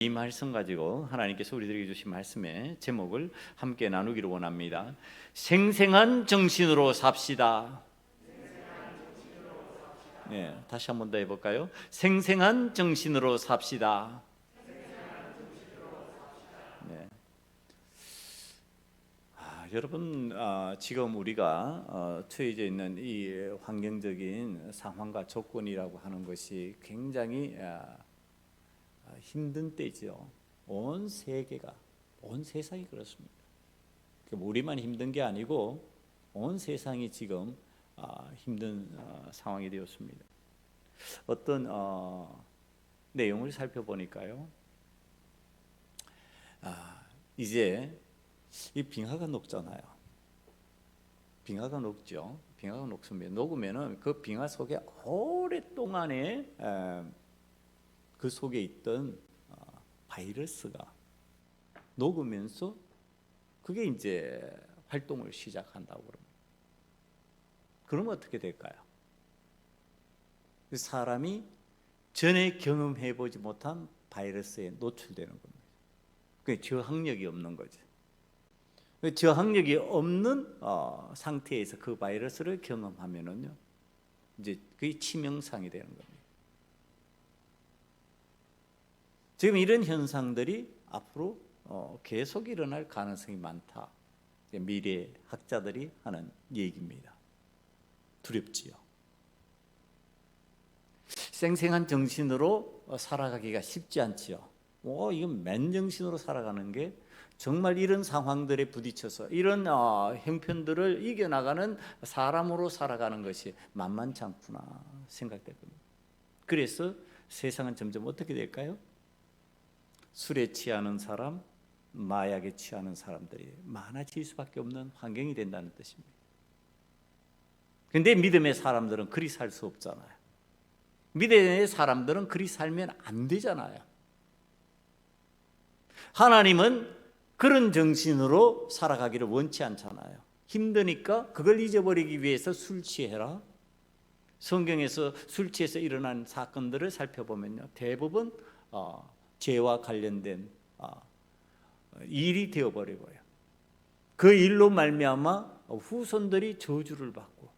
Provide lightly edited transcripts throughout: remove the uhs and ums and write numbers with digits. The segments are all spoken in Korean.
이 말씀 가지고 하나님께서 우리들에게 주신 말씀의 제목을 함께 나누기를 원합니다. 생생한 정신으로 삽시다. 네, 다시 한 번 더 해볼까요? 생생한 정신으로 삽시다. 네. 여러분, 지금 우리가 처해져 있는 이 환경적인 상황과 조건이라고 하는 것이 굉장히 힘든 때죠. 온 세계가, 온 세상이 그렇습니다. 우리만 힘든 게 아니고 온 세상이 지금 힘든 상황이 되었습니다. 어떤 내용을 살펴보니까요, 이제 이 빙하가 녹잖아요. 빙하가 녹죠. 빙하가 녹습니다. 녹으면은 그 빙하 속에 오랫동안에 그 속에 있던 바이러스가 녹으면서 그게 이제 활동을 시작한다고 그럽니다. 그러면 어떻게 될까요? 사람이 전에 경험해보지 못한 바이러스에 노출되는 겁니다. 그게 저항력이 없는 거죠. 저항력이 없는 상태에서 그 바이러스를 경험하면은요, 이제 그게 치명상이 되는 겁니다. 지금 이런 현상들이 앞으로 계속 일어날 가능성이 많다. 미래 학자들이 하는 얘기입니다. 두렵지요. 생생한 정신으로 살아가기가 쉽지 않지요. 이건 맨정신으로 살아가는 게 정말 이런 상황들에 부딪혀서 이런 형편들을 이겨나가는 사람으로 살아가는 것이 만만치 않구나 생각될 겁니다. 그래서 세상은 점점 어떻게 될까요? 술에 취하는 사람, 마약에 취하는 사람들이 많아질 수밖에 없는 환경이 된다는 뜻입니다. 그런데 믿음의 사람들은 그리 살 수 없잖아요. 믿음의 사람들은 그리 살면 안 되잖아요. 하나님은 그런 정신으로 살아가기를 원치 않잖아요. 힘드니까 그걸 잊어버리기 위해서 술 취해라. 성경에서 술 취해서 일어난 사건들을 살펴보면요, 대부분 죄와 관련된 일이 되어버리고요. 그 일로 말미암아 후손들이 저주를 받고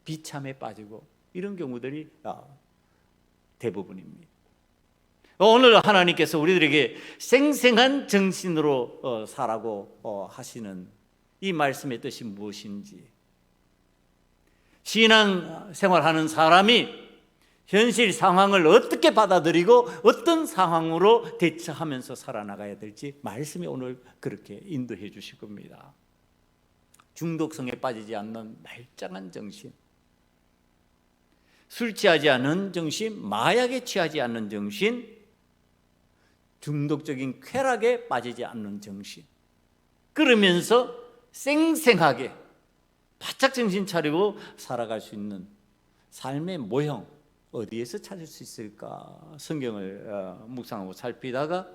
비참에 빠지고 이런 경우들이 대부분입니다. 오늘 하나님께서 우리들에게 생생한 정신으로 살라고 하시는 이 말씀의 뜻이 무엇인지, 신앙 생활하는 사람이 현실 상황을 어떻게 받아들이고 어떤 상황으로 대처하면서 살아나가야 될지 말씀이 오늘 그렇게 인도해 주실 겁니다. 중독성에 빠지지 않는 말짱한 정신, 술 취하지 않는 정신, 마약에 취하지 않는 정신, 중독적인 쾌락에 빠지지 않는 정신, 그러면서 생생하게 바짝 정신 차리고 살아갈 수 있는 삶의 모형, 어디에서 찾을 수 있을까? 성경을 묵상하고 살피다가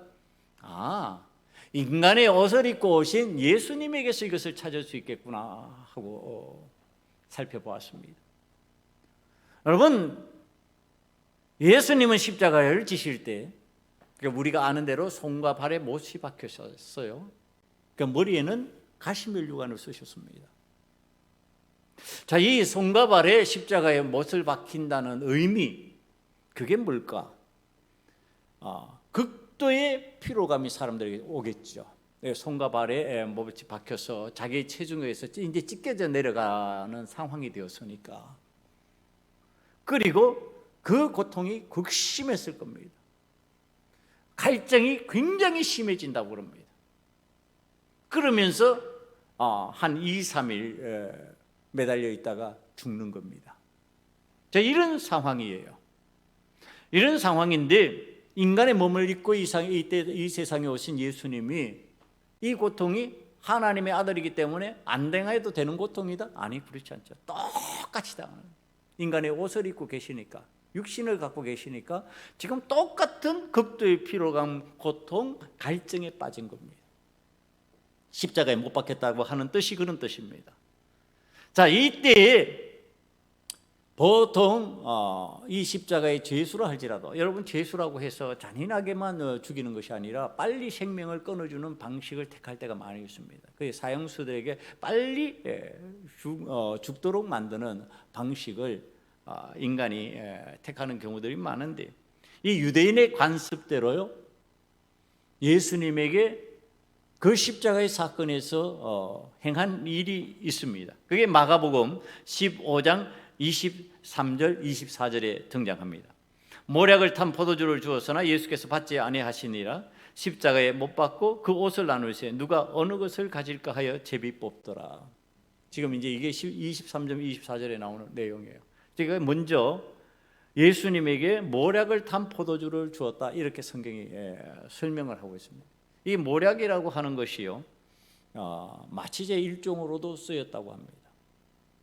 인간의 옷을 입고 오신 예수님에게서 이것을 찾을 수 있겠구나 하고 살펴보았습니다. 여러분, 예수님은 십자가를 지실 때 우리가 아는 대로 손과 발에 못이 박혔어요. 머리에는 가시면류관을 쓰셨습니다. 자, 이 손과 발에 십자가에 못을 박힌다는 의미, 그게 뭘까? 극도의 피로감이 사람들에게 오겠죠. 손과 발에 못이 박혀서 자기 체중에서 이제 찢겨져 내려가는 상황이 되었으니까. 그리고 그 고통이 극심했을 겁니다. 갈증이 굉장히 심해진다고 그럽니다. 그러면서 한 2, 3일 매달려 있다가 죽는 겁니다. 자, 이런 상황이에요. 이런 상황인데 인간의 몸을 입고 이 세상에 오신 예수님이 이 고통이 하나님의 아들이기 때문에 안 당해도 되는 고통이다? 아니, 그렇지 않죠. 똑같이 당하는, 인간의 옷을 입고 계시니까, 육신을 갖고 계시니까 지금 똑같은 극도의 피로감, 고통, 갈증에 빠진 겁니다. 십자가에 못 박혔다고 하는 뜻이 그런 뜻입니다. 자, 이때에 보통 이 십자가의 죄수라 할지라도, 여러분 죄수라고 해서 잔인하게만 죽이는 것이 아니라 빨리 생명을 끊어주는 방식을 택할 때가 많이 있습니다. 그 사형수들에게 빨리 죽도록 만드는 방식을 인간이 택하는 경우들이 많은데, 이 유대인의 관습대로요, 예수님에게 그 십자가의 사건에서 행한 일이 있습니다. 그게 마가복음 15장 23절 24절에 등장합니다. 모략을 탄 포도주를 주었으나 예수께서 받지 아니하시니라. 십자가에 못 박고 그 옷을 나누시에 누가 어느 것을 가질까 하여 제비 뽑더라. 지금 이제 이게 23절 24절에 나오는 내용이에요. 제가 먼저 예수님에게 모략을 탄 포도주를 주었다, 이렇게 성경이 설명을 하고 있습니다. 이 모략이라고 하는 것이요, 마취제 일종으로도 쓰였다고 합니다.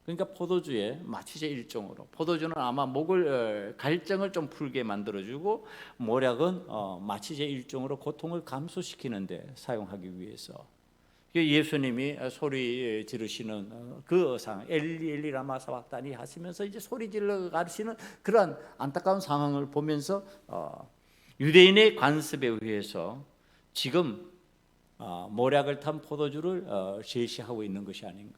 그러니까 포도주의 마취제 일종으로, 포도주는 아마 목을 갈증을 좀 풀게 만들어주고, 모략은 마취제 일종으로 고통을 감소시키는 데 사용하기 위해서, 예수님이 소리 지르시는 그 상황, 엘리 엘리 라마 사박다니 하시면서 이제 소리 질러 가시는 그런 안타까운 상황을 보면서 유대인의 관습에 의해서 지금 모략을 탄 포도주를 제시하고 있는 것이 아닌가.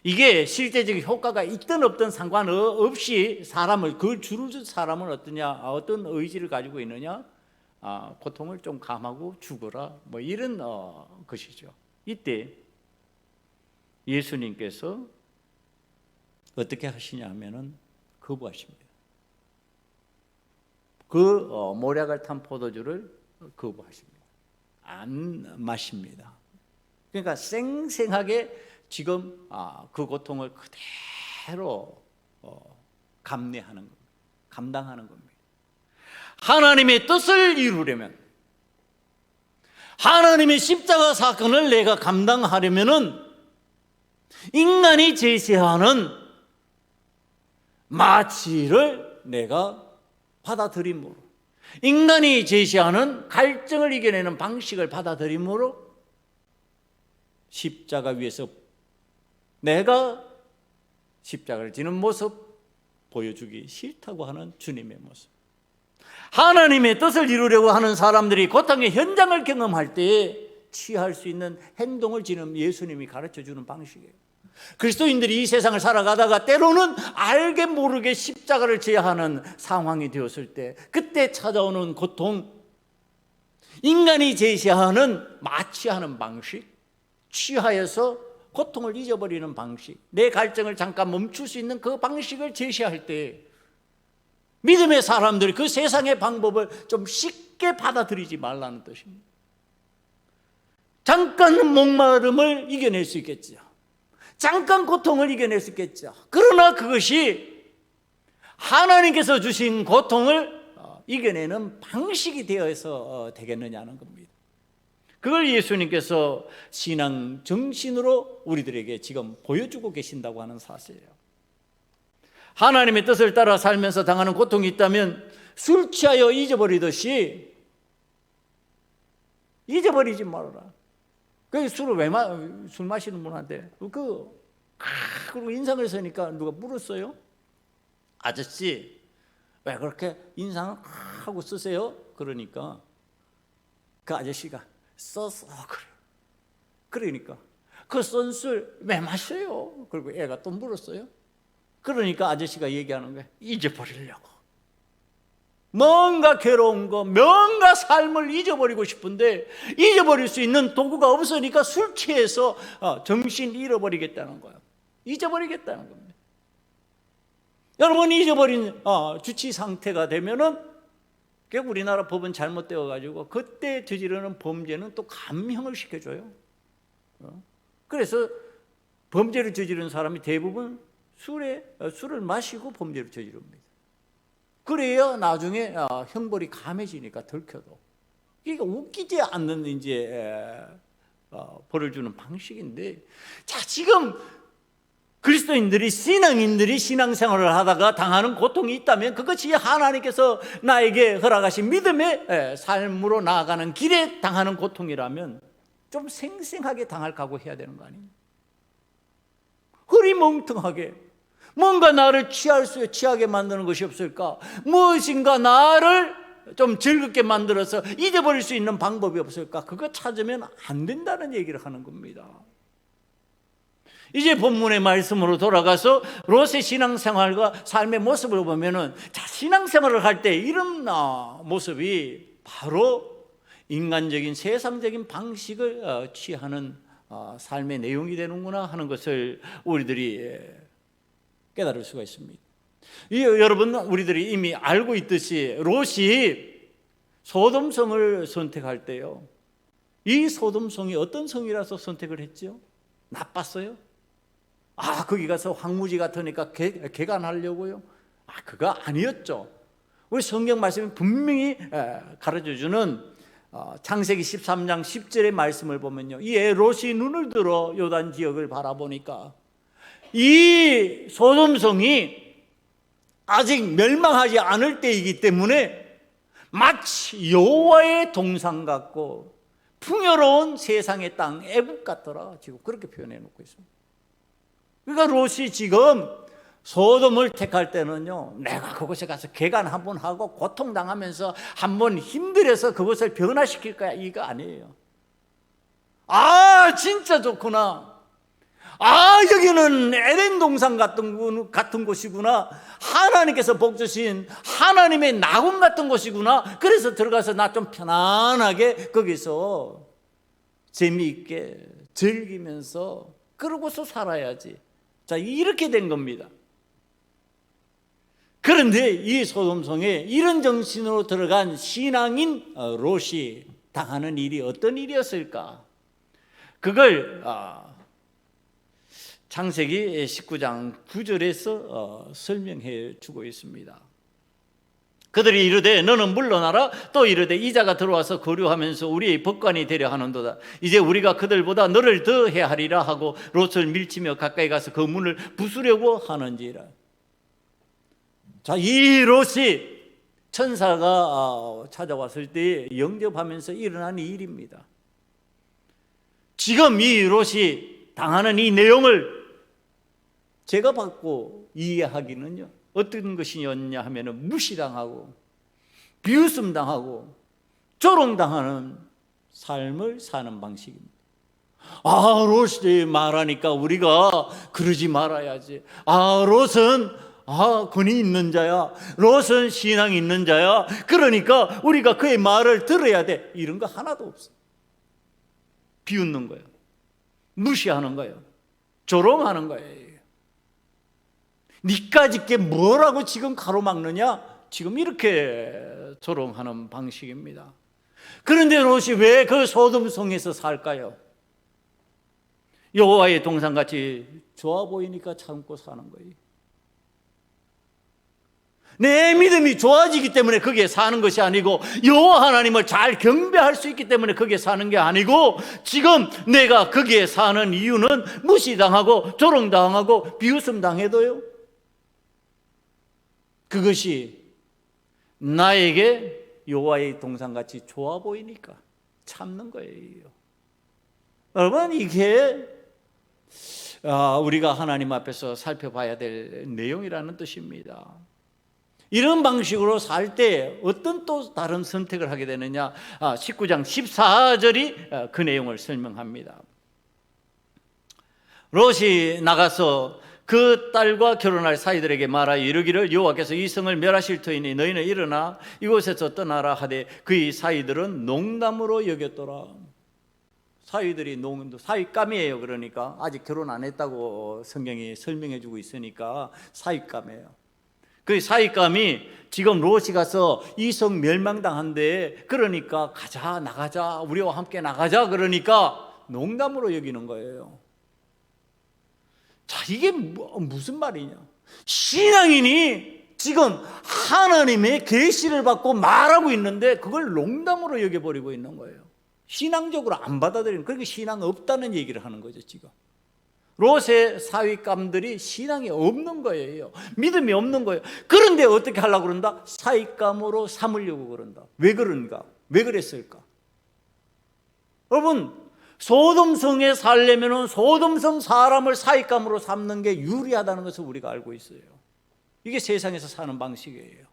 이게 실제적인 효과가 있든 없든 상관없이 사람을, 그 줄을 준 사람은 어떤 의지를 가지고 있느냐, 고통을 좀 감하고 죽어라, 뭐 이런 것이죠. 이때 예수님께서 어떻게 하시냐 하면은 거부하십니다. 그 모략을 탄 포도주를 거부하십니다. 안 마십니다. 그러니까 생생하게 지금 그 고통을 그대로 감내하는 겁니다. 감당하는 겁니다. 하나님의 뜻을 이루려면, 하나님의 십자가 사건을 내가 감당하려면은 인간이 제시하는 마취를 내가 받아들임으로, 인간이 제시하는 갈증을 이겨내는 방식을 받아들임으로, 십자가 위에서 내가 십자가를 지는 모습 보여주기 싫다고 하는 주님의 모습, 하나님의 뜻을 이루려고 하는 사람들이 고통의 현장을 경험할 때 취할 수 있는 행동을 지금 예수님이 가르쳐주는 방식이에요. 그리스도인들이 이 세상을 살아가다가 때로는 알게 모르게 십자가를 져야 하는 상황이 되었을 때, 그때 찾아오는 고통, 인간이 제시하는 마취하는 방식, 취하여서 고통을 잊어버리는 방식, 내 갈증을 잠깐 멈출 수 있는 그 방식을 제시할 때 믿음의 사람들이 그 세상의 방법을 좀 쉽게 받아들이지 말라는 뜻입니다. 잠깐 목마름을 이겨낼 수 있겠죠. 잠깐 고통을 이겨낼 수 있겠죠. 그러나 그것이 하나님께서 주신 고통을 이겨내는 방식이 되어서 되겠느냐는 겁니다. 그걸 예수님께서 신앙 정신으로 우리들에게 지금 보여주고 계신다고 하는 사실이에요. 하나님의 뜻을 따라 살면서 당하는 고통이 있다면 술 취하여 잊어버리듯이 잊어버리지 말아라. 그 술을 술 마시는 분한테 그리고 인상을 쓰니까 누가 물었어요? 아저씨 왜 그렇게 인상을 하고 쓰세요? 그러니까 그 아저씨가 써서 그래. 그러니까 그 쓴 술 왜 마셔요? 그리고 애가 또 물었어요. 그러니까 아저씨가 얘기하는 거예요. 잊어버리려고. 뭔가 괴로운 거, 뭔가 삶을 잊어버리고 싶은데 잊어버릴 수 있는 도구가 없으니까 술 취해서 정신 잃어버리겠다는 거예요. 잊어버리겠다는 겁니다. 여러분, 잊어버린 주치 상태가 되면은 우리나라 법은 잘못되어 가지고 그때 저지르는 범죄는 또 감형을 시켜줘요. 그래서 범죄를 저지르는 사람이 대부분 술을 마시고 범죄를 저지릅니다. 그래야 나중에 형벌이 감해지니까 덜켜도. 이게 웃기지 않는 벌을 주는 방식인데, 자, 지금 그리스도인들이, 신앙인들이 신앙생활을 하다가 당하는 고통이 있다면 그것이 하나님께서 나에게 허락하신 믿음의 삶으로 나아가는 길에 당하는 고통이라면 좀 생생하게 당할 각오해야 되는 거 아닙니까? 흐리멍텅하게 뭔가 나를 취하게 만드는 것이 없을까? 무엇인가 나를 좀 즐겁게 만들어서 잊어버릴 수 있는 방법이 없을까? 그거 찾으면 안 된다는 얘기를 하는 겁니다. 이제 본문의 말씀으로 돌아가서 롯의 신앙생활과 삶의 모습을 보면은, 자, 신앙생활을 할 때 이런 모습이 바로 인간적인 세상적인 방식을 취하는 삶의 내용이 되는구나 하는 것을 우리들이 깨달을 수가 있습니다. 여러분, 우리들이 이미 알고 있듯이 롯이 소돔성을 선택할 때요, 이 소돔성이 어떤 성이라서 선택을 했죠? 나빴어요? 거기 가서 황무지 같으니까 개간하려고요? 그거 아니었죠. 우리 성경 말씀이 분명히 가르쳐주는 창세기 13장 10절의 말씀을 보면요, 이에 롯이 눈을 들어 요단 지역을 바라보니까 이 소돔성이 아직 멸망하지 않을 때이기 때문에 마치 여호와의 동산 같고 풍요로운 세상의 땅 애국 같더라, 지금 그렇게 표현해 놓고 있습니다. 그러니까 롯이 지금 소돔을 택할 때는요, 내가 그곳에 가서 개간 한번 하고 고통당하면서 한번 힘들어서 그것을 변화시킬 거야, 이거 아니에요. 진짜 좋구나. 여기는 에덴 동산 같은 곳이구나. 하나님께서 복 주신 하나님의 낙원 같은 곳이구나. 그래서 들어가서 나 좀 편안하게 거기서 재미있게 즐기면서 그러고서 살아야지. 자, 이렇게 된 겁니다. 그런데 이 소돔성에 이런 정신으로 들어간 신앙인 롯이 당하는 일이 어떤 일이었을까? 그걸 창세기 19장 9절에서 설명해 주고 있습니다. 그들이 이르되 너는 물러나라. 또 이르되 이자가 들어와서 거류하면서 우리의 법관이 되려 하는도다. 이제 우리가 그들보다 너를 더 해하리라 하고 롯을 밀치며 가까이 가서 그 문을 부수려고 하는지라. 자, 이 롯이 천사가 찾아왔을 때 영접하면서 일어난 일입니다. 지금 이 롯이 당하는 이 내용을 제가 받고 이해하기는요, 어떤 것이었냐 하면은 무시당하고 비웃음당하고 조롱당하는 삶을 사는 방식입니다. 롯이 말하니까 우리가 그러지 말아야지. 롯은 권위 있는 자야. 롯은 신앙이 있는 자야. 그러니까 우리가 그의 말을 들어야 돼. 이런 거 하나도 없어. 비웃는 거예요. 무시하는 거예요. 조롱하는 거예요. 니까짓게 뭐라고 지금 가로막느냐? 지금 이렇게 조롱하는 방식입니다. 그런데 롯이 왜 그 소돔성에서 살까요? 여호와의 동산같이 좋아 보이니까 참고 사는 거예요. 내 믿음이 좋아지기 때문에 거기에 사는 것이 아니고, 여호와 하나님을 잘 경배할 수 있기 때문에 거기에 사는 게 아니고, 지금 내가 거기에 사는 이유는 무시당하고 조롱당하고 비웃음당해도요, 그것이 나에게 여호와의 동산같이 좋아 보이니까 참는 거예요. 여러분, 이게 우리가 하나님 앞에서 살펴봐야 될 내용이라는 뜻입니다. 이런 방식으로 살 때 어떤 또 다른 선택을 하게 되느냐? 19장 14절이 그 내용을 설명합니다. 롯이 나가서 그 딸과 결혼할 사이들에게 말하여 이르기를 여호와께서 이 성을 멸하실 터이니 너희는 일어나 이곳에서 떠나라 하되 그의 사이들은 농담으로 여겼더라. 사위들이 사윗감이에요. 그러니까 아직 결혼 안 했다고 성경이 설명해 주고 있으니까 사윗감이에요. 그 사윗감이 지금 롯이 가서 이 성 멸망당한데, 그러니까 나가자, 우리와 함께 나가자, 그러니까 농담으로 여기는 거예요. 자, 이게 무슨 말이냐? 신앙인이 지금 하나님의 계시를 받고 말하고 있는데 그걸 농담으로 여겨버리고 있는 거예요. 신앙적으로 안 받아들이는, 그러니까 신앙 없다는 얘기를 하는 거죠. 지금 롯의 사윗감들이 신앙이 없는 거예요. 믿음이 없는 거예요. 그런데 어떻게 하려고 그런다? 사윗감으로 삼으려고 그런다. 왜 그런가? 왜 그랬을까? 여러분, 소돔성에 살려면 소돔성 사람을 사익감으로 삼는 게 유리하다는 것을 우리가 알고 있어요. 이게 세상에서 사는 방식이에요.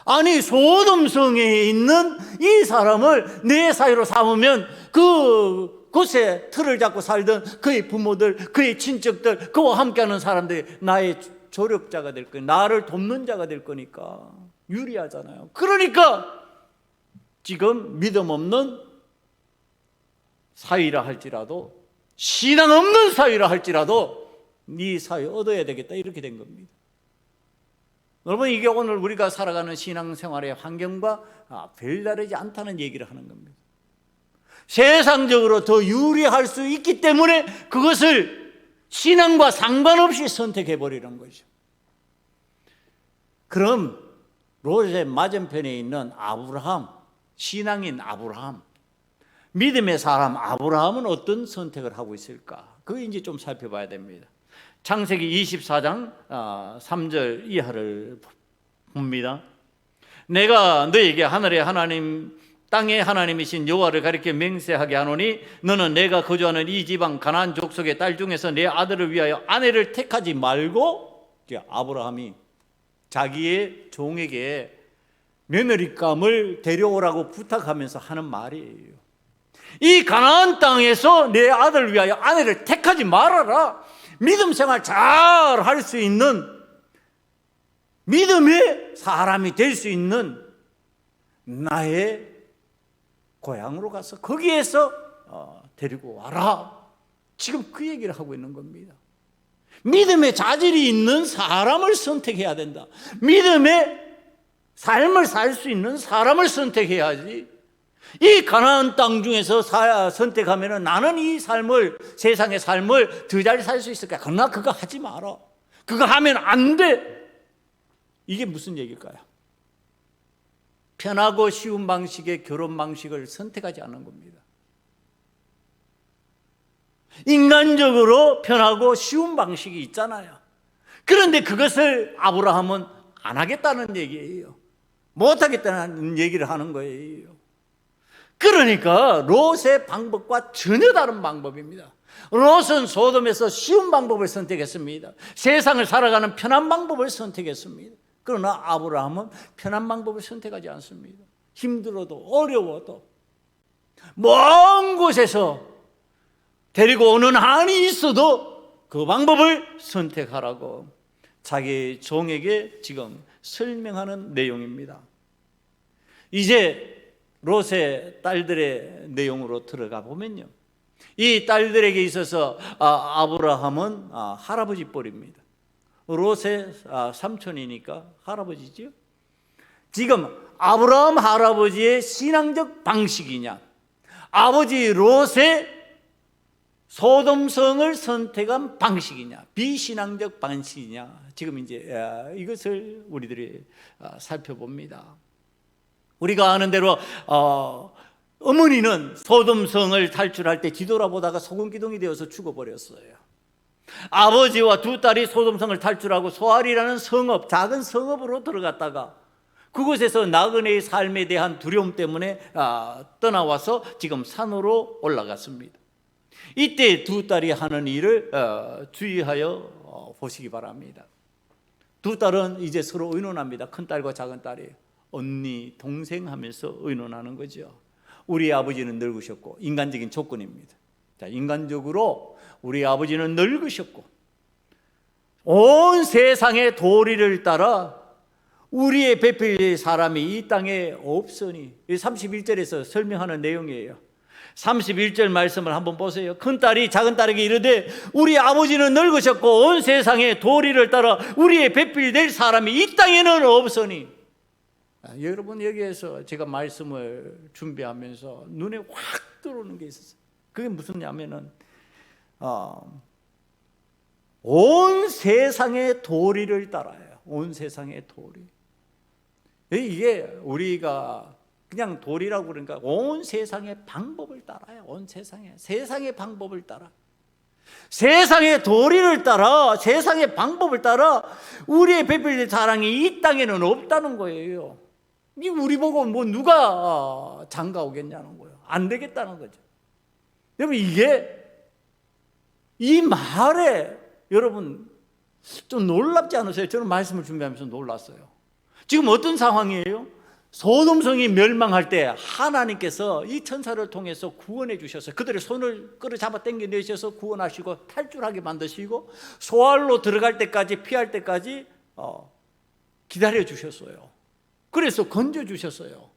아니, 소돔성에 있는 이 사람을 내 사이로 삼으면 그곳에 틀을 잡고 살던 그의 부모들, 그의 친척들, 그와 함께하는 사람들이 나의 조력자가 될 거니까, 나를 돕는 자가 될 거니까 유리하잖아요. 그러니까 지금 믿음 없는 사위라 할지라도, 신앙 없는 사위라 할지라도 네 사위 얻어야 되겠다, 이렇게 된 겁니다. 여러분, 이게 오늘 우리가 살아가는 신앙생활의 환경과 별다르지 않다는 얘기를 하는 겁니다. 세상적으로 더 유리할 수 있기 때문에 그것을 신앙과 상관없이 선택해버리는 거죠. 그럼 롯의 맞은편에 있는 아브라함, 신앙인 아브라함, 믿음의 사람 아브라함은 어떤 선택을 하고 있을까? 그거 이제 좀 살펴봐야 됩니다. 창세기 24장 3절 이하를 봅니다. 내가 너에게 하늘의 하나님, 땅의 하나님이신 여호와를 가리켜 맹세하게 하노니 너는 내가 거주하는 이 지방 가나안 족속의 딸 중에서 내 아들을 위하여 아내를 택하지 말고, 아브라함이 자기의 종에게 며느리감을 데려오라고 부탁하면서 하는 말이에요. 이 가나안 땅에서 내 아들을 위하여 아내를 택하지 말아라. 믿음 생활 잘 할 수 있는, 믿음의 사람이 될 수 있는 나의 고향으로 가서 거기에서 데리고 와라. 지금 그 얘기를 하고 있는 겁니다. 믿음의 자질이 있는 사람을 선택해야 된다. 믿음의 삶을 살 수 있는 사람을 선택해야지. 이 가나안 땅 중에서 선택하면 나는 이 삶을, 세상의 삶을 더 잘 살 수 있을까? 그러나 그거 하지 마라. 그거 하면 안 돼. 이게 무슨 얘기일까요? 편하고 쉬운 방식의 결혼 방식을 선택하지 않는 겁니다. 인간적으로 편하고 쉬운 방식이 있잖아요. 그런데 그것을 아브라함은 안 하겠다는 얘기예요. 못 하겠다는 얘기를 하는 거예요. 그러니까 롯의 방법과 전혀 다른 방법입니다. 롯은 소돔에서 쉬운 방법을 선택했습니다. 세상을 살아가는 편한 방법을 선택했습니다. 그러나 아브라함은 편한 방법을 선택하지 않습니다. 힘들어도 어려워도 먼 곳에서 데리고 오는 한이 있어도 그 방법을 선택하라고 자기 종에게 지금 설명하는 내용입니다. 이제 롯의 딸들의 내용으로 들어가 보면요, 이 딸들에게 있어서 아브라함은 할아버지 뻘입니다. 롯의 삼촌이니까 할아버지죠. 지금 아브라함 할아버지의 신앙적 방식이냐, 아버지 롯의 소돔성을 선택한 방식이냐, 비신앙적 방식이냐, 지금 이제 이것을 우리들이 살펴봅니다. 우리가 아는 대로 어머니는 소돔성을 탈출할 때 뒤돌아보다가 소금기둥이 되어서 죽어버렸어요. 아버지와 두 딸이 소돔성을 탈출하고 소알이라는 성읍, 작은 성읍으로 들어갔다가 그곳에서 나그네의 삶에 대한 두려움 때문에 떠나와서 지금 산으로 올라갔습니다. 이때 두 딸이 하는 일을 주의하여 보시기 바랍니다. 두 딸은 이제 서로 의논합니다. 큰 딸과 작은 딸이 언니, 동생 하면서 의논하는 거죠. 우리 아버지는 늙으셨고, 인간적인 조건입니다. 자, 인간적으로 우리 아버지는 늙으셨고 온 세상의 도리를 따라 우리의 베풀 사람이 이 땅에 없으니, 31절에서 설명하는 내용이에요. 31절 말씀을 한번 보세요. 큰딸이 작은딸에게 이르되 우리 아버지는 늙으셨고 온 세상의 도리를 따라 우리의 배필될 사람이 이 땅에는 없으니. 여러분, 여기에서 제가 말씀을 준비하면서 눈에 확 들어오는 게 있었어요. 그게 무슨 냐면은 온 세상의 도리를 따라요. 온 세상의 도리. 이게 우리가 그냥 도리라고 그러니까 온 세상의 방법을 따라요. 온 세상의 방법을 따라, 세상의 도리를 따라, 세상의 방법을 따라 우리의 베풀릴 사랑이 이 땅에는 없다는 거예요. 우리 보고 뭐 누가 장가 오겠냐는 거예요. 안 되겠다는 거죠. 여러분, 이 말에 여러분 좀 놀랍지 않으세요? 저는 말씀을 준비하면서 놀랐어요. 지금 어떤 상황이에요? 소돔성이 멸망할 때 하나님께서 이 천사를 통해서 구원해 주셔서 그들의 손을 끌어잡아 당겨내셔서 구원하시고 탈출하게 만드시고 소알로 들어갈 때까지, 피할 때까지 기다려 주셨어요. 그래서 건져 주셨어요.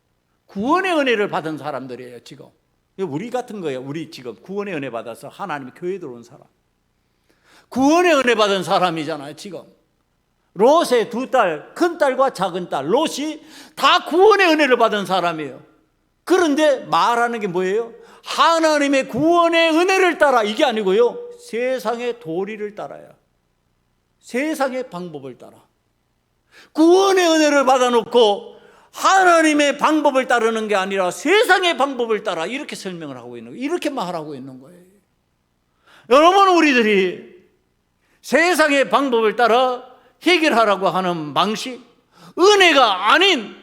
구원의 은혜를 받은 사람들이에요. 지금 우리 같은 거예요. 우리 지금 구원의 은혜 받아서 하나님의 교회에 들어온 사람, 구원의 은혜 받은 사람이잖아요. 지금 롯의 두 딸, 큰딸과 작은딸 롯이 다 구원의 은혜를 받은 사람이에요. 그런데 말하는 게 뭐예요? 하나님의 구원의 은혜를 따라, 이게 아니고요, 세상의 도리를 따라요. 세상의 방법을 따라. 구원의 은혜를 받아놓고 하나님의 방법을 따르는 게 아니라 세상의 방법을 따라, 이렇게 설명을 하고 있는 거예요. 이렇게 말하고 있는 거예요. 여러분, 우리들이 세상의 방법을 따라 해결하라고 하는 방식, 은혜가 아닌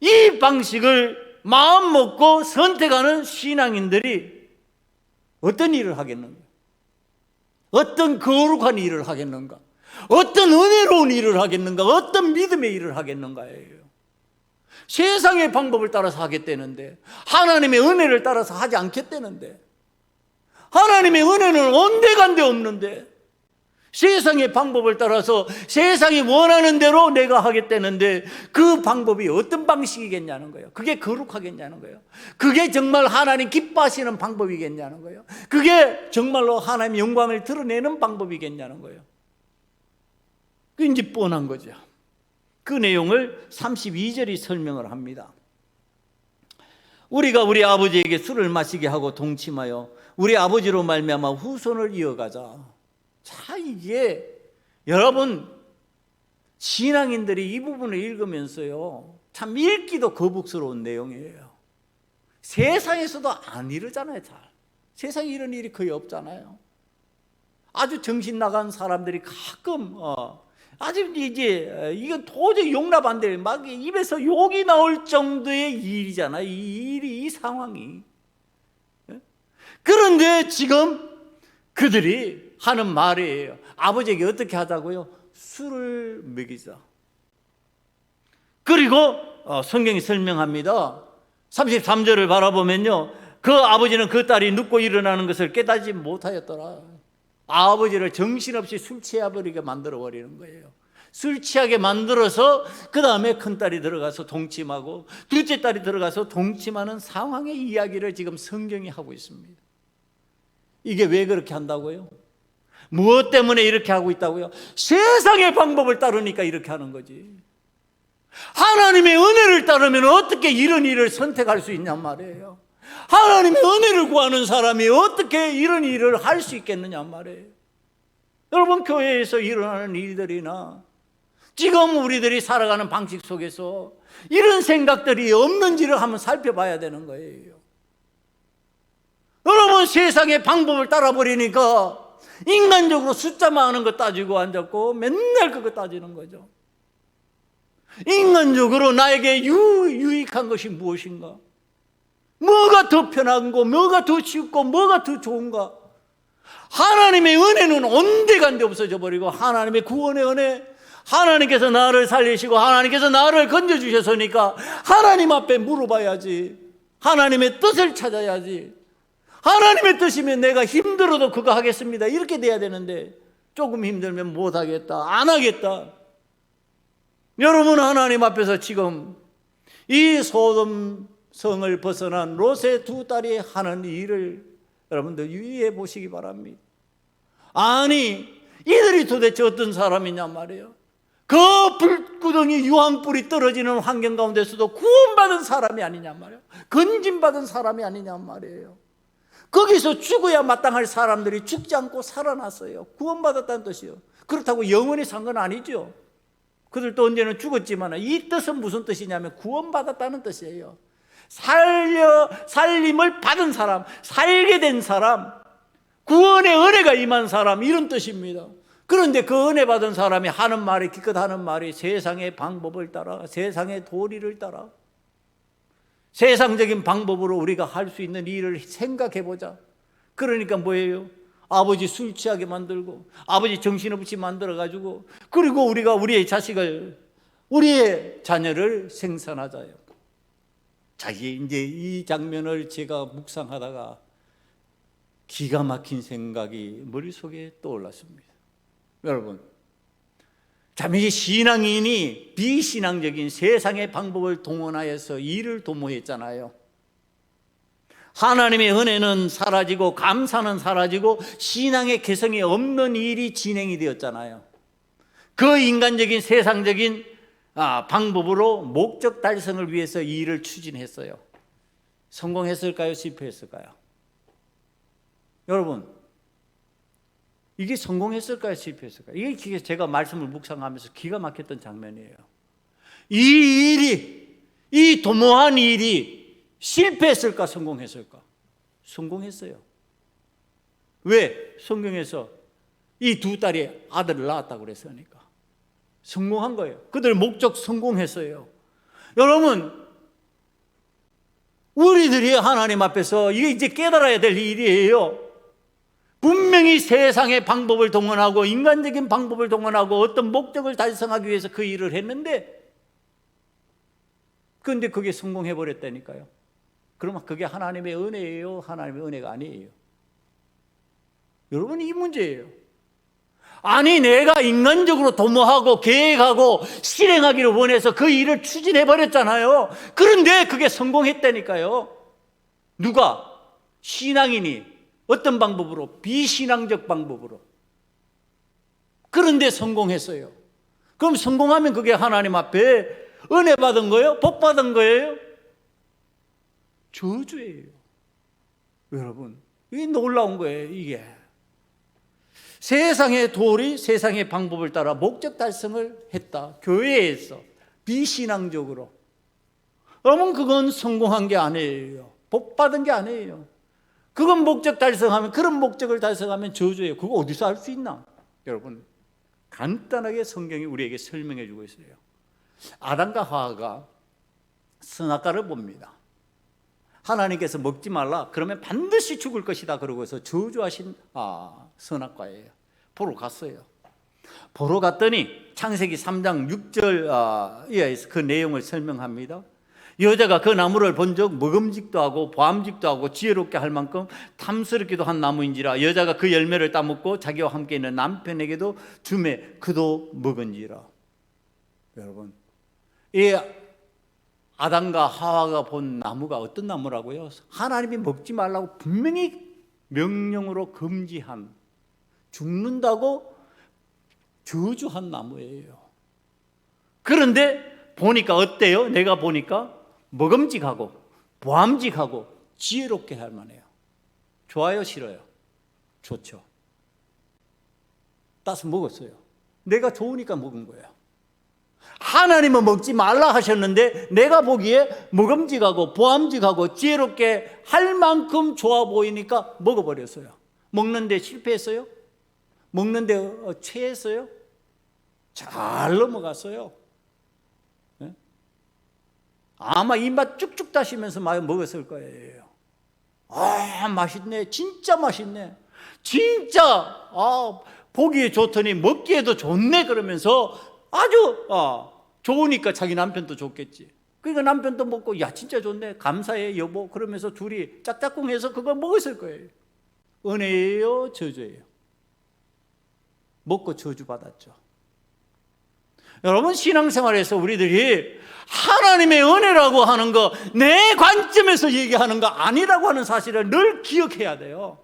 이 방식을 마음 먹고 선택하는 신앙인들이 어떤 일을 하겠는가? 어떤 거룩한 일을 하겠는가? 어떤 은혜로운 일을 하겠는가? 어떤 믿음의 일을 하겠는가예요. 세상의 방법을 따라서 하겠다는데, 하나님의 은혜를 따라서 하지 않겠다는데, 하나님의 은혜는 온데간데 없는데, 세상의 방법을 따라서 세상이 원하는 대로 내가 하겠다는데, 그 방법이 어떤 방식이겠냐는 거예요. 그게 거룩하겠냐는 거예요. 그게 정말 하나님 기뻐하시는 방법이겠냐는 거예요. 그게 정말로 하나님의 영광을 드러내는 방법이겠냐는 거예요. 그 이제 뻔한 거죠. 그 내용을 32절이 설명을 합니다. 우리가 우리 아버지에게 술을 마시게 하고 동침하여 우리 아버지로 말미암아 후손을 이어가자. 자, 이게 여러분, 신앙인들이 이 부분을 읽으면서요, 참 읽기도 거북스러운 내용이에요. 세상에서도 안 이러잖아요. 잘 세상에 이런 일이 거의 없잖아요. 아주 정신 나간 사람들이 가끔 아주 이제 이건 도저히 용납 안 돼, 막 입에서 욕이 나올 정도의 일이잖아요. 이 일이, 이 상황이. 그런데 지금 그들이 하는 말이에요. 아버지에게 어떻게 하자고요? 술을 먹이자. 그리고 성경이 설명합니다. 33절을 바라보면요, 그 아버지는 그 딸이 눕고 일어나는 것을 깨닫지 못하였더라. 아버지를 정신없이 술 취해버리게 만들어버리는 거예요. 술 취하게 만들어서 그 다음에 큰딸이 들어가서 동침하고 둘째 딸이 들어가서 동침하는 상황의 이야기를 지금 성경이 하고 있습니다. 이게 왜 그렇게 한다고요? 무엇 때문에 이렇게 하고 있다고요? 세상의 방법을 따르니까 이렇게 하는 거지. 하나님의 은혜를 따르면 어떻게 이런 일을 선택할 수 있냔 말이에요. 하나님의 은혜를 구하는 사람이 어떻게 이런 일을 할 수 있겠느냐 말이에요. 여러분, 교회에서 일어나는 일들이나 지금 우리들이 살아가는 방식 속에서 이런 생각들이 없는지를 한번 살펴봐야 되는 거예요. 여러분, 세상의 방법을 따라버리니까 인간적으로 숫자만 하는 거 따지고 앉았고 맨날 그거 따지는 거죠. 인간적으로 나에게 유익한 것이 무엇인가? 뭐가 더 편한 거, 뭐가 더 쉽고 뭐가 더 좋은가? 하나님의 은혜는 온데간데 없어져 버리고, 하나님의 구원의 은혜, 하나님께서 나를 살리시고 하나님께서 나를 건져주셨으니까 하나님 앞에 물어봐야지. 하나님의 뜻을 찾아야지. 하나님의 뜻이면 내가 힘들어도 그거 하겠습니다, 이렇게 돼야 되는데, 조금 힘들면 못하겠다, 안 하겠다. 여러분, 하나님 앞에서 지금 이 소돔성을 벗어난 롯의 두 딸이 하는 일을 여러분들 유의해 보시기 바랍니다. 아니, 이들이 도대체 어떤 사람이냐 말이에요. 그 불구덩이 유황불이 떨어지는 환경 가운데서도 구원받은 사람이 아니냐 말이에요. 건진받은 사람이 아니냐 말이에요. 거기서 죽어야 마땅할 사람들이 죽지 않고 살아났어요. 구원받았다는 뜻이요. 그렇다고 영원히 산 건 아니죠. 그들도 언제는 죽었지만 이 뜻은 무슨 뜻이냐면 구원받았다는 뜻이에요. 살림을 받은 사람, 살게 된 사람, 구원의 은혜가 임한 사람, 이런 뜻입니다. 그런데 그 은혜 받은 사람이 하는 말이, 기껏 하는 말이 세상의 방법을 따라, 세상의 도리를 따라, 세상적인 방법으로 우리가 할 수 있는 일을 생각해 보자. 그러니까 뭐예요? 아버지 술 취하게 만들고, 아버지 정신없이 만들어가지고, 그리고 우리가 우리의 자식을, 우리의 자녀를 생산하자요. 이제 이 장면을 제가 묵상하다가 기가 막힌 생각이 머릿속에 떠올랐습니다. 여러분, 이 신앙인이 비신앙적인 세상의 방법을 동원하여서 일을 도모했잖아요. 하나님의 은혜는 사라지고 감사는 사라지고 신앙의 개성이 없는 일이 진행이 되었잖아요. 그 인간적인 세상적인 방법으로 목적 달성을 위해서 일을 추진했어요. 성공했을까요? 실패했을까요? 여러분, 이게 성공했을까요? 실패했을까요? 이게 제가 말씀을 묵상하면서 기가 막혔던 장면이에요. 이 도모한 일이 실패했을까? 성공했을까? 성공했어요. 왜? 성경에서 이 두 딸이 아들을 낳았다고 그랬으니까 성공한 거예요. 그들 목적 성공했어요. 여러분, 우리들이 하나님 앞에서 이게 이제 깨달아야 될 일이에요. 분명히 세상의 방법을 동원하고 인간적인 방법을 동원하고 어떤 목적을 달성하기 위해서 그 일을 했는데, 그런데 그게 성공해 버렸다니까요. 그러면 그게 하나님의 은혜예요? 하나님의 은혜가 아니에요? 여러분, 이 문제예요. 아니, 내가 인간적으로 도모하고 계획하고 실행하기를 원해서 그 일을 추진해 버렸잖아요. 그런데 그게 성공했다니까요. 누가? 신앙인이 어떤 방법으로? 비신앙적 방법으로. 그런데 성공했어요. 그럼 성공하면 그게 하나님 앞에 은혜 받은 거예요? 복 받은 거예요? 저주예요. 여러분, 이게 놀라운 거예요. 이게 세상의 도리, 세상의 방법을 따라 목적 달성을 했다. 교회에서 비신앙적으로. 여러분, 그건 성공한 게 아니에요. 복 받은 게 아니에요. 그건 목적 달성하면, 그런 목적을 달성하면 저주예요. 그거 어디서 알 수 있나? 여러분, 간단하게 성경이 우리에게 설명해 주고 있어요. 아담과 하와가 선악과를 봅니다. 하나님께서 먹지 말라, 그러면 반드시 죽을 것이다 그러고서 저주하신 선악과예요. 보러 갔어요. 보러 갔더니 창세기 3장 6절에서 그 내용을 설명합니다. 여자가 그 나무를 본 적 먹음직도 하고 보암직도 하고 지혜롭게 할 만큼 탐스럽기도 한 나무인지라. 여자가 그 열매를 따먹고 자기와 함께 있는 남편에게도 주매 그도 먹은지라. 여러분, 이 아담과 하와가 본 나무가 어떤 나무라고요? 하나님이 먹지 말라고 분명히 명령으로 금지한, 죽는다고 저주한 나무예요. 그런데 보니까 어때요? 내가 보니까 먹음직하고 보암직하고 지혜롭게 할 만해요. 좋아요? 싫어요? 좋죠. 따서 먹었어요. 내가 좋으니까 먹은 거예요. 하나님은 먹지 말라 하셨는데 내가 보기에 먹음직하고 보암직하고 지혜롭게 할 만큼 좋아 보이니까 먹어버렸어요. 먹는데 실패했어요? 먹는데 체했어요? 잘 넘어갔어요. 네? 아마 입맛 쭉쭉 다시면서 많이 먹었을 거예요. 맛있네. 진짜 맛있네. 진짜 보기에 좋더니 먹기에도 좋네. 그러면서 아주 좋으니까 자기 남편도 좋겠지. 그러니까 남편도 먹고 야 진짜 좋네, 감사해 여보, 그러면서 둘이 짝짝꿍해서 그걸 먹었을 거예요. 은혜예요? 저주예요? 먹고 저주받았죠. 여러분, 신앙생활에서 우리들이 하나님의 은혜라고 하는 거, 내 관점에서 얘기하는 거 아니라고 하는 사실을 늘 기억해야 돼요.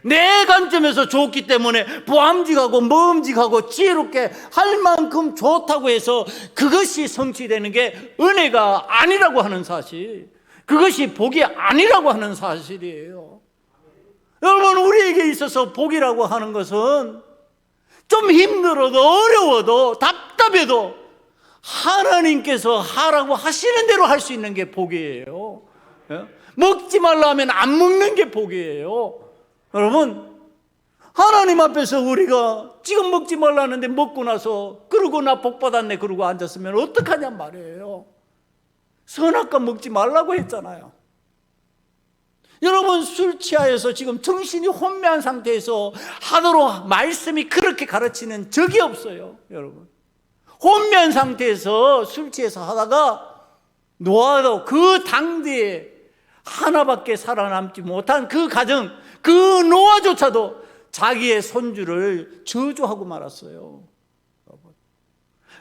내 관점에서 좋기 때문에 보암직하고 먹음직하고 지혜롭게 할 만큼 좋다고 해서 그것이 성취되는 게 은혜가 아니라고 하는 사실, 그것이 복이 아니라고 하는 사실이에요. 여러분, 우리에게 있어서 복이라고 하는 것은 좀 힘들어도 어려워도 답답해도 하나님께서 하라고 하시는 대로 할 수 있는 게 복이에요. 먹지 말라 하면 안 먹는 게 복이에요. 여러분, 하나님 앞에서 우리가 지금 먹지 말라는데 먹고 나서 그러고 나 복 받았네 그러고 앉았으면 어떡하냔 말이에요. 선악과 먹지 말라고 했잖아요. 여러분, 술 취하여서 지금 정신이 혼미한 상태에서 하도록 말씀이 그렇게 가르치는 적이 없어요. 여러분, 혼미한 상태에서 술 취해서 하다가 놓아도 그 당대에 하나밖에 살아남지 못한 그 가정, 그 노아조차도 자기의 손주를 저주하고 말았어요.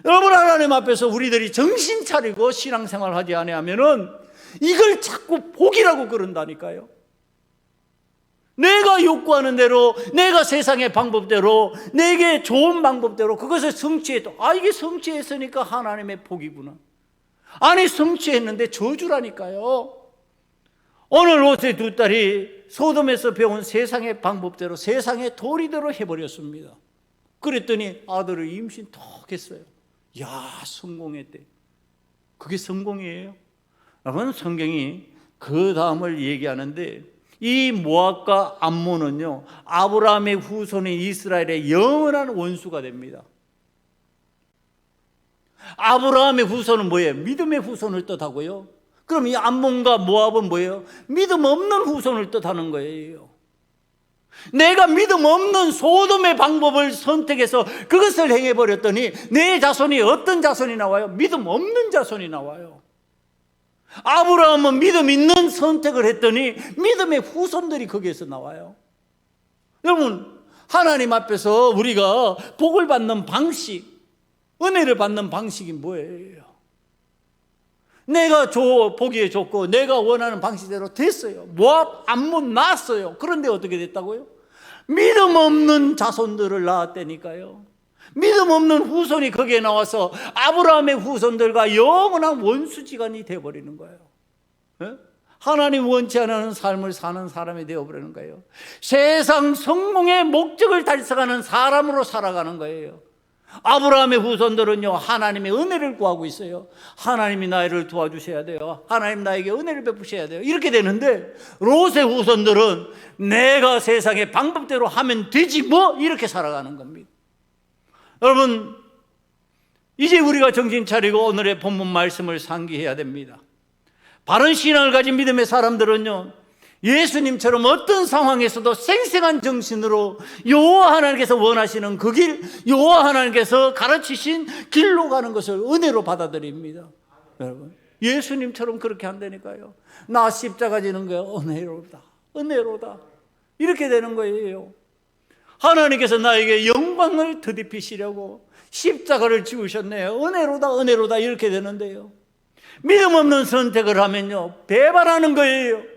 여러분, 하나님 앞에서 우리들이 정신 차리고 신앙생활 하지 아니하면은 이걸 자꾸 복이라고 그런다니까요. 내가 욕구하는 대로, 내가 세상의 방법대로, 내게 좋은 방법대로 그것을 성취해도, 이게 성취했으니까 하나님의 복이구나. 아니, 성취했는데 저주라니까요. 오늘 롯의 두 딸이 소돔에서 배운 세상의 방법대로, 세상의 도리대로 해버렸습니다. 그랬더니 아들을 임신 턱 했어요. 성공했대. 그게 성공이에요? 여러분, 성경이 그 다음을 얘기하는데, 이 모압과 암몬은요, 아브라함의 후손인 이스라엘의 영원한 원수가 됩니다. 아브라함의 후손은 뭐예요? 믿음의 후손을 뜻하고요. 그럼 이 암몬과 모압은 뭐예요? 믿음 없는 후손을 뜻하는 거예요. 내가 믿음 없는 소돔의 방법을 선택해서 그것을 행해버렸더니 내 자손이 어떤 자손이 나와요? 믿음 없는 자손이 나와요. 아브라함은 믿음 있는 선택을 했더니 믿음의 후손들이 거기에서 나와요. 여러분, 하나님 앞에서 우리가 복을 받는 방식, 은혜를 받는 방식이 뭐예요? 내가 보기에 좋고 내가 원하는 방식대로 됐어요. 모압, 암몬 낳았어요. 그런데 어떻게 됐다고요? 믿음 없는 자손들을 낳았다니까요. 믿음 없는 후손이 거기에 나와서 아브라함의 후손들과 영원한 원수지간이 되어버리는 거예요. 하나님 원치 않는 삶을 사는 사람이 되어버리는 거예요. 세상 성공의 목적을 달성하는 사람으로 살아가는 거예요. 아브라함의 후손들은요, 하나님의 은혜를 구하고 있어요. 하나님이 나를 도와주셔야 돼요. 하나님 나에게 은혜를 베푸셔야 돼요. 이렇게 되는데, 롯의 후손들은 내가 세상의 방법대로 하면 되지 뭐, 이렇게 살아가는 겁니다. 여러분, 이제 우리가 정신 차리고 오늘의 본문 말씀을 상기해야 됩니다. 바른 신앙을 가진 믿음의 사람들은요, 예수님처럼 어떤 상황에서도 생생한 정신으로 여호와 하나님께서 원하시는 그 길, 여호와 하나님께서 가르치신 길로 가는 것을 은혜로 받아들입니다. 여러분, 예수님처럼 그렇게 한다니까요. 나 십자가 지는 거야, 은혜로다, 은혜로다, 이렇게 되는 거예요. 하나님께서 나에게 영광을 더디피시려고 십자가를 지우셨네요. 은혜로다, 은혜로다, 이렇게 되는데요. 믿음 없는 선택을 하면요, 배반하는 거예요.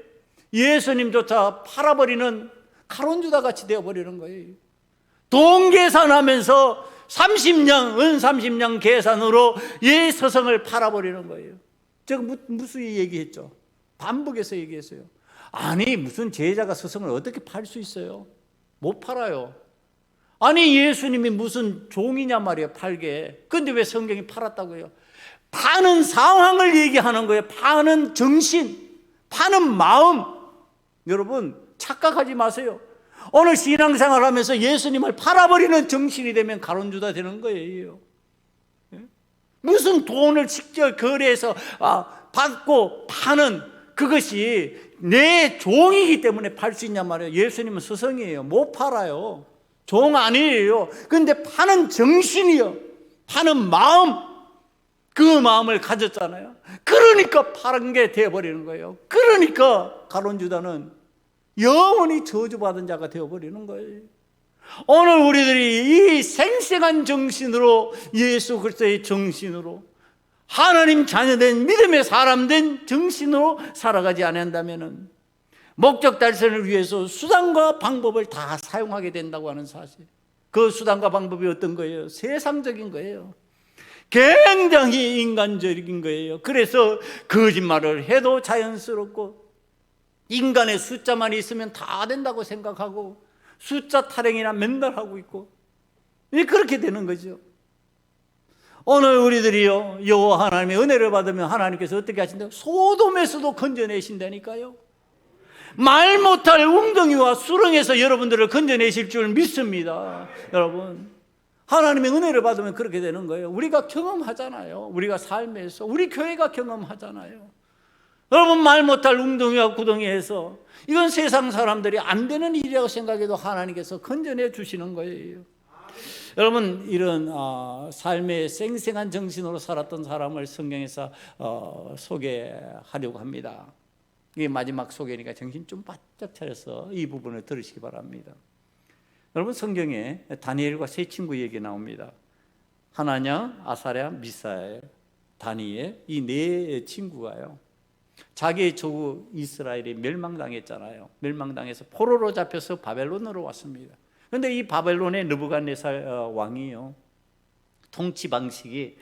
예수님조차 팔아버리는 가론주다 같이 되어버리는 거예요. 돈 계산하면서 30냥, 은 30냥 계산으로 예서성을 팔아버리는 거예요. 제가 무슨 얘기했죠? 반복해서 얘기했어요. 아니, 무슨 제자가 서성을 어떻게 팔 수 있어요? 못 팔아요. 아니, 예수님이 무슨 종이냐 말이에요, 팔게. 근데 왜 성경이 팔았다고요? 파는 상황을 얘기하는 거예요. 파는 정신, 파는 마음. 여러분, 착각하지 마세요. 오늘 신앙생활 하면서 예수님을 팔아버리는 정신이 되면 가론주다 되는 거예요. 무슨 돈을 직접 거래해서 받고 파는 그것이 내 종이기 때문에 팔 수 있냔 말이에요. 예수님은 스승이에요. 못 팔아요. 종 아니에요. 그런데 파는 정신이요, 파는 마음, 그 마음을 가졌잖아요. 그러니까 파는 게 되어버리는 거예요. 그러니까 가론주다는 영원히 저주받은 자가 되어버리는 거예요. 오늘 우리들이 이 생생한 정신으로, 예수 그리스도의 정신으로, 하나님 자녀된 믿음의 사람된 정신으로 살아가지 않는다면 목적 달성을 위해서 수단과 방법을 다 사용하게 된다고 하는 사실. 그 수단과 방법이 어떤 거예요? 세상적인 거예요. 굉장히 인간적인 거예요. 그래서 거짓말을 해도 자연스럽고, 인간의 숫자만 있으면 다 된다고 생각하고 숫자 타령이나 맨날 하고 있고, 그렇게 되는 거죠. 오늘 우리들이요, 여호와 하나님의 은혜를 받으면 하나님께서 어떻게 하신다고? 소돔에서도 건져내신다니까요. 말 못할 웅덩이와 수렁에서 여러분들을 건져내실 줄 믿습니다. 여러분, 하나님의 은혜를 받으면 그렇게 되는 거예요. 우리가 경험하잖아요. 우리가 삶에서 우리 교회가 경험하잖아요. 여러분, 말 못할 웅덩이와 구덩이에서 이건 세상 사람들이 안 되는 일이라고 생각해도 하나님께서 건져내 주시는 거예요. 여러분, 이런 삶의 생생한 정신으로 살았던 사람을 성경에서 소개하려고 합니다. 이게 마지막 소개니까 정신 좀 바짝 차려서 이 부분을 들으시기 바랍니다. 여러분, 성경에 다니엘과 세 친구 얘기 나옵니다. 하나냐, 아사랴, 미사엘, 다니엘, 이 네 친구가요, 자기의 조국 이스라엘이 멸망당했잖아요. 멸망당해서 포로로 잡혀서 바벨론으로 왔습니다. 그런데 이 바벨론의 느부갓네살 왕이요, 통치 방식이,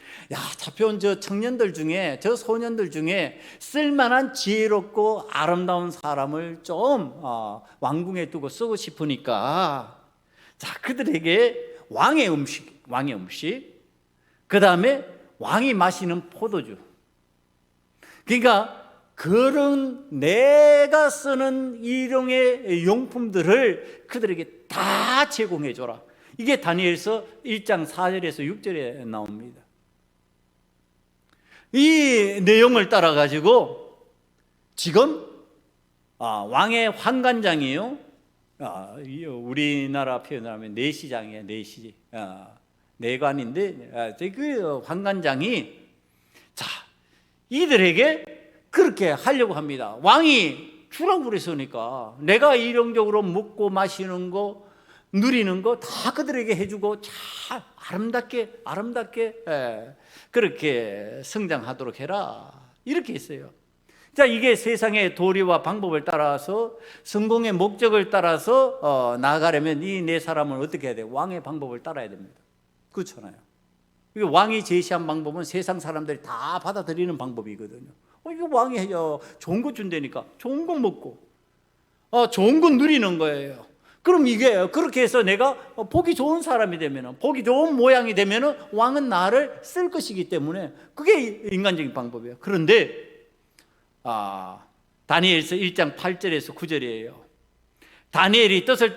잡혀온 저 청년들 중에, 저 소년들 중에 쓸만한 지혜롭고 아름다운 사람을 좀 왕궁에 두고 쓰고 싶으니까, 그들에게 왕의 음식, 그 다음에 왕이 마시는 포도주, 그러니까 그런 내가 쓰는 일용의 용품들을 그들에게 다 제공해 줘라. 이게 다니엘서 1장 4절에서 6절에 나옵니다. 이 내용을 따라 가지고 지금 왕의 환관장이요, 우리나라 표현을 하면 내시장이에요. 내관인데, 그 환관장이 이들에게 그렇게 하려고 합니다. 왕이 주라고 그랬으니까 내가 일용적으로 먹고 마시는 거, 누리는 거 다 그들에게 해주고 잘 아름답게 그렇게 성장하도록 해라, 이렇게 했어요. 이게 세상의 도리와 방법을 따라서, 성공의 목적을 따라서 나아가려면 이 네 사람은 어떻게 해야 돼요? 왕의 방법을 따라야 됩니다. 그렇잖아요. 왕이 제시한 방법은 세상 사람들이 다 받아들이는 방법이거든요. 이거 왕이 해요, 좋은 거 준다니까 좋은 거 먹고 좋은 거 누리는 거예요. 그럼 이게 그렇게 해서 내가 보기 좋은 사람이 되면, 보기 좋은 모양이 되면 왕은 나를 쓸 것이기 때문에 그게 인간적인 방법이에요. 그런데 다니엘서 1장 8절에서 9절이에요. 다니엘이 뜻을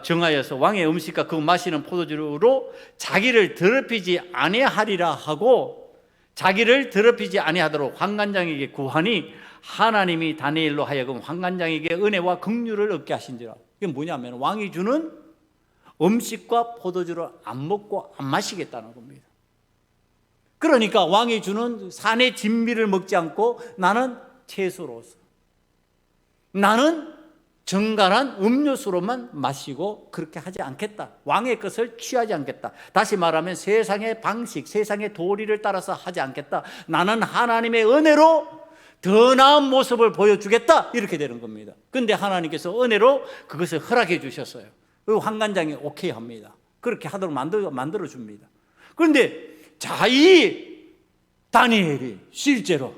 정하여서 왕의 음식과 그 마시는 포도주로 자기를 더럽히지 아니하리라 하고, 자기를 더럽히지 아니하도록 환관장에게 구하니 하나님이 다니엘로 하여금 환관장에게 은혜와 긍휼을 얻게 하신지라. 이게 뭐냐면 왕이 주는 음식과 포도주를 안 먹고 안 마시겠다는 겁니다. 그러니까 왕이 주는 산의 진미를 먹지 않고 나는 채소로서, 나는 정갈한 음료수로만 마시고 그렇게 하지 않겠다. 왕의 것을 취하지 않겠다. 다시 말하면 세상의 방식, 세상의 도리를 따라서 하지 않겠다. 나는 하나님의 은혜로 더 나은 모습을 보여주겠다, 이렇게 되는 겁니다. 그런데 하나님께서 은혜로 그것을 허락해 주셨어요. 그리고 환관장이 오케이 합니다. 그렇게 하도록 만들어 줍니다. 그런데 이 다니엘이 실제로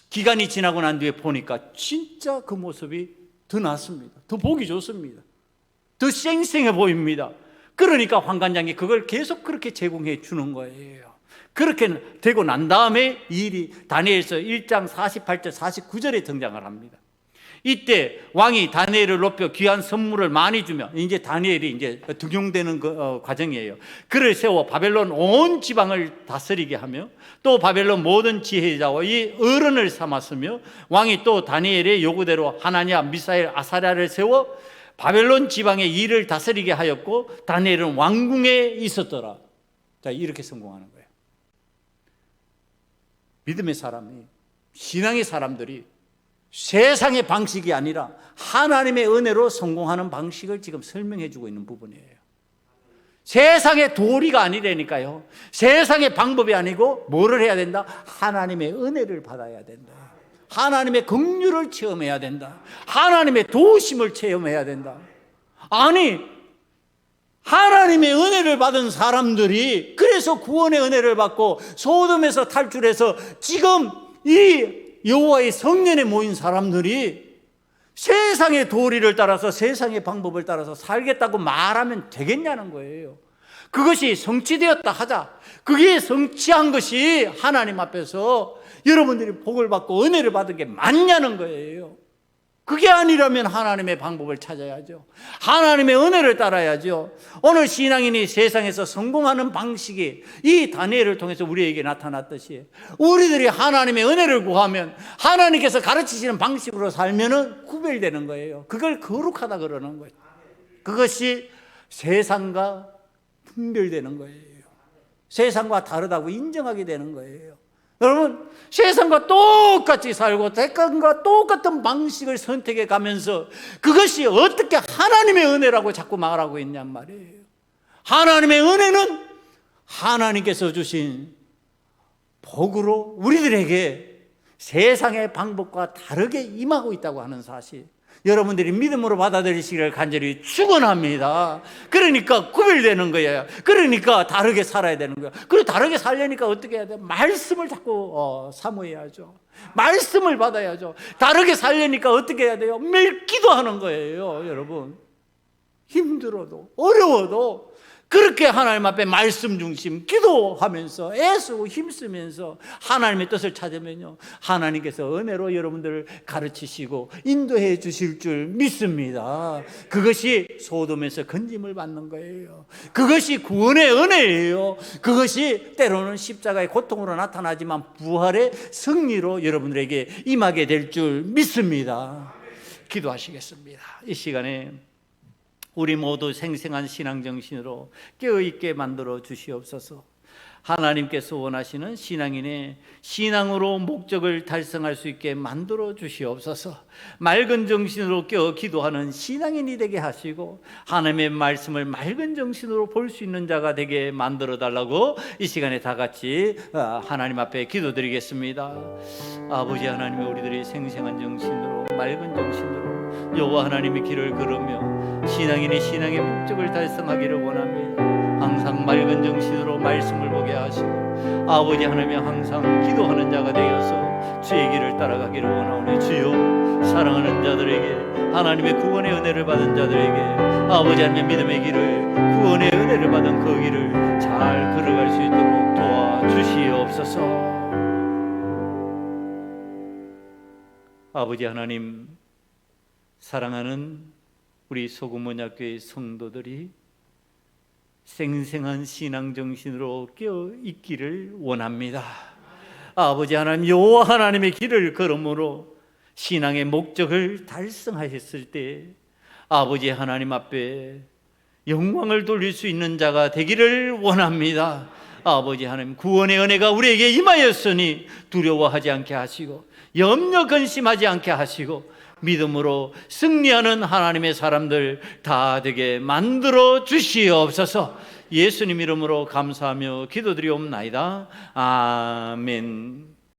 기간이 지나고 난 뒤에 보니까 진짜 그 모습이 더 낫습니다. 더 보기 좋습니다. 더 쌩쌩해 보입니다. 그러니까 환관장이 그걸 계속 그렇게 제공해 주는 거예요. 그렇게 되고 난 다음에 일이 다니엘서 1장 48절 49절에 등장을 합니다. 이때 왕이 다니엘을 높여 귀한 선물을 많이 주며, 이제 다니엘이 이제 등용되는 과정이에요. 그를 세워 바벨론 온 지방을 다스리게 하며 또 바벨론 모든 지혜자와 이 어른을 삼았으며, 왕이 또 다니엘의 요구대로 하나냐, 미사엘, 아사랴를 세워 바벨론 지방의 일을 다스리게 하였고 다니엘은 왕궁에 있었더라. 이렇게 성공하는 거예요. 믿음의 사람이, 신앙의 사람들이 세상의 방식이 아니라 하나님의 은혜로 성공하는 방식을 지금 설명해 주고 있는 부분이에요. 세상의 도리가 아니라니까요. 세상의 방법이 아니고 뭐를 해야 된다? 하나님의 은혜를 받아야 된다. 하나님의 긍휼을 체험해야 된다. 하나님의 도우심을 체험해야 된다. 아니, 하나님의 은혜를 받은 사람들이, 그래서 구원의 은혜를 받고 소돔에서 탈출해서 지금 이 여호와의 성전에 모인 사람들이 세상의 도리를 따라서, 세상의 방법을 따라서 살겠다고 말하면 되겠냐는 거예요. 그것이 성취되었다 하자. 그게 성취한 것이 하나님 앞에서 여러분들이 복을 받고 은혜를 받은 게 맞냐는 거예요. 그게 아니라면 하나님의 방법을 찾아야죠. 하나님의 은혜를 따라야죠. 오늘 신앙인이 세상에서 성공하는 방식이 이 다니엘을 통해서 우리에게 나타났듯이 우리들이 하나님의 은혜를 구하면 하나님께서 가르치시는 방식으로 살면은 구별되는 거예요. 그걸 거룩하다 그러는 거예요. 그것이 세상과 분별되는 거예요. 세상과 다르다고 인정하게 되는 거예요. 여러분, 세상과 똑같이 살고 세상과 똑같은 방식을 선택해 가면서 그것이 어떻게 하나님의 은혜라고 자꾸 말하고 있냔 말이에요. 하나님의 은혜는 하나님께서 주신 복으로 우리들에게 세상의 방법과 다르게 임하고 있다고 하는 사실, 여러분들이 믿음으로 받아들이시기를 간절히 축원합니다. 그러니까 구별되는 거예요. 그러니까 다르게 살아야 되는 거예요. 그리고 다르게 살려니까 어떻게 해야 돼요? 말씀을 자꾸 사모해야죠. 말씀을 받아야죠. 다르게 살려니까 어떻게 해야 돼요? 매일 기도하는 거예요. 여러분, 힘들어도 어려워도 그렇게 하나님 앞에 말씀 중심 기도하면서 애쓰고 힘쓰면서 하나님의 뜻을 찾으면요, 하나님께서 은혜로 여러분들을 가르치시고 인도해 주실 줄 믿습니다. 그것이 소돔에서 건짐을 받는 거예요. 그것이 구원의 은혜예요. 그것이 때로는 십자가의 고통으로 나타나지만 부활의 승리로 여러분들에게 임하게 될 줄 믿습니다. 기도하시겠습니다. 이 시간에 우리 모두 생생한 신앙정신으로 깨어있게 만들어 주시옵소서. 하나님께서 원하시는 신앙인의 신앙으로 목적을 달성할 수 있게 만들어 주시옵소서. 맑은 정신으로 깨어 기도하는 신앙인이 되게 하시고 하나님의 말씀을 맑은 정신으로 볼 수 있는 자가 되게 만들어 달라고 이 시간에 다 같이 하나님 앞에 기도드리겠습니다. 아버지 하나님의 우리들이 생생한 정신으로 맑은 정신으로 여호와 하나님의 길을 걸으며 신앙인이 신앙의 목적을 달성하기를 원합니다. 항상 맑은 정신으로 말씀을 보게 하시고 아버지 하나님 항상 기도하는 자가 되어서 주의 길을 따라가기를 원하오니 주여, 사랑하는 자들에게 하나님의 구원의 은혜를 받은 자들에게 아버지 하나님의 믿음의 길을, 구원의 은혜를 받은 그 길을 잘 걸어갈 수 있도록 도와주시옵소서. 아버지 하나님, 사랑하는 우리 소금원약교회 성도들이 생생한 신앙정신으로 깨어 있기를 원합니다. 아버지 하나님, 여호와 하나님의 길을 걸음으로 신앙의 목적을 달성하셨을 때 아버지 하나님 앞에 영광을 돌릴 수 있는 자가 되기를 원합니다. 아버지 하나님, 구원의 은혜가 우리에게 임하였으니 두려워하지 않게 하시고 염려 근심하지 않게 하시고 믿음으로 승리하는 하나님의 사람들 다 되게 만들어 주시옵소서. 예수님 이름으로 감사하며 기도드리옵나이다. 아멘.